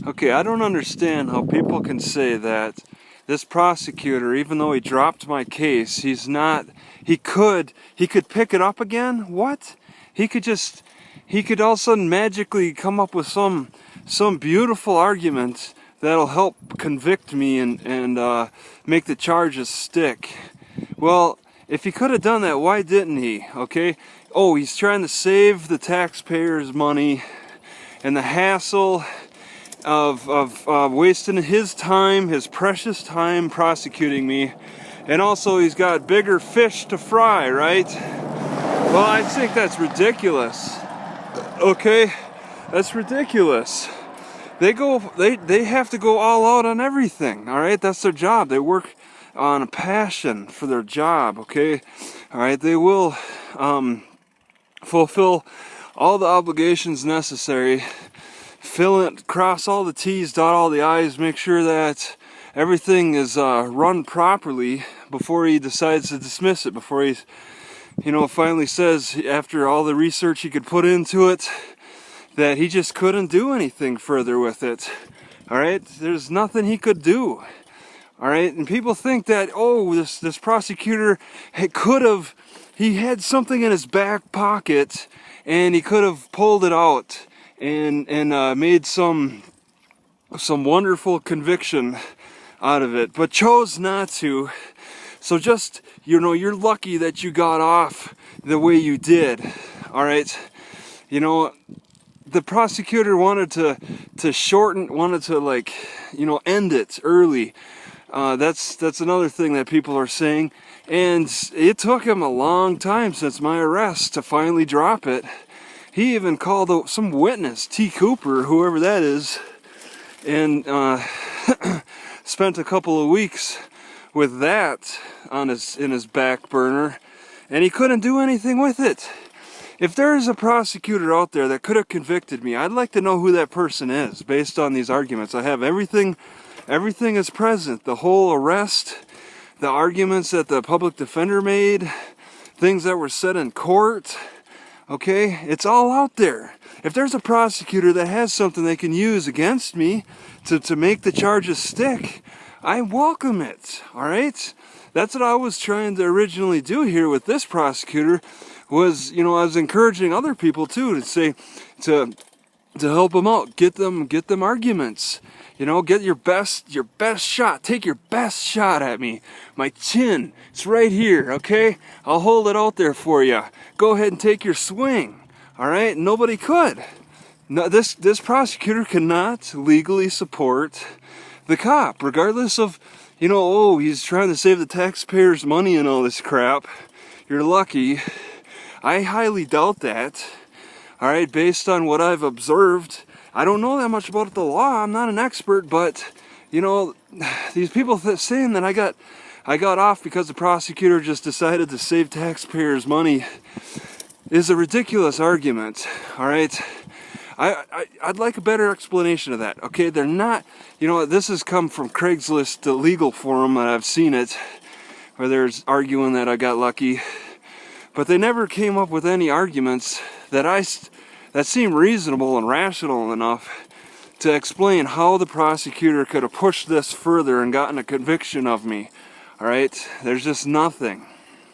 Okay, I don't understand how people can say that this prosecutor, even though he dropped my case, he could pick it up again? What? He could all of a sudden magically come up with some beautiful argument that'll help convict me and make the charges stick. Well, if he could have done that, why didn't he? Okay? Oh, he's trying to save the taxpayers' money and the hassle of wasting his time, his precious time prosecuting me. And also he's got bigger fish to fry, right? Well, I think that's ridiculous. Okay? That's ridiculous. They have to go all out on everything, all right? That's their job. They work on a passion for their job, okay? All right, they will fulfill all the obligations necessary, cross all the T's, dot all the I's, make sure that everything is run properly before he decides to dismiss it, before he, finally says, after all the research he could put into it, that he just couldn't do anything further with it. All right, there's nothing he could do. All right, and people think that, oh, this prosecutor he had something in his back pocket and he could have pulled it out and made some wonderful conviction out of it, but chose not to. So just, you're lucky that you got off the way you did. All right, the prosecutor wanted to end it early. That's another thing that people are saying, and it took him a long time since my arrest to finally drop it. He even called some witness, T. Cooper, whoever that is, and spent a couple of weeks with that in his back burner, and he couldn't do anything with it. If there is a prosecutor out there that could have convicted me, I'd like to know who that person is based on these arguments. I have everything is present. The whole arrest, the arguments that the public defender made, things that were said in court. Okay, it's all out there. If there's a prosecutor that has something they can use against me to make the charges stick, I welcome it. All right, that's what I was trying to originally do here with this prosecutor. Was, I was encouraging other people too to say to help them out, get them arguments. Get your best shot. Take your best shot at me. My chin, it's right here, okay? I'll hold it out there for you. Go ahead and take your swing, all right? Nobody could. No, this prosecutor cannot legally support the cop, regardless of, oh, he's trying to save the taxpayers' money and all this crap. You're lucky. I highly doubt that, all right, based on what I've observed. I don't know that much about the law. I'm not an expert, but these people saying that I got off because the prosecutor just decided to save taxpayers' money is a ridiculous argument. All right, I'd like a better explanation of that. Okay, they're not. This has come from Craigslist, the legal forum that I've seen it, where there's arguing that I got lucky, but they never came up with any arguments that seem reasonable and rational enough to explain how the prosecutor could have pushed this further and gotten a conviction of me. All right, there's just nothing.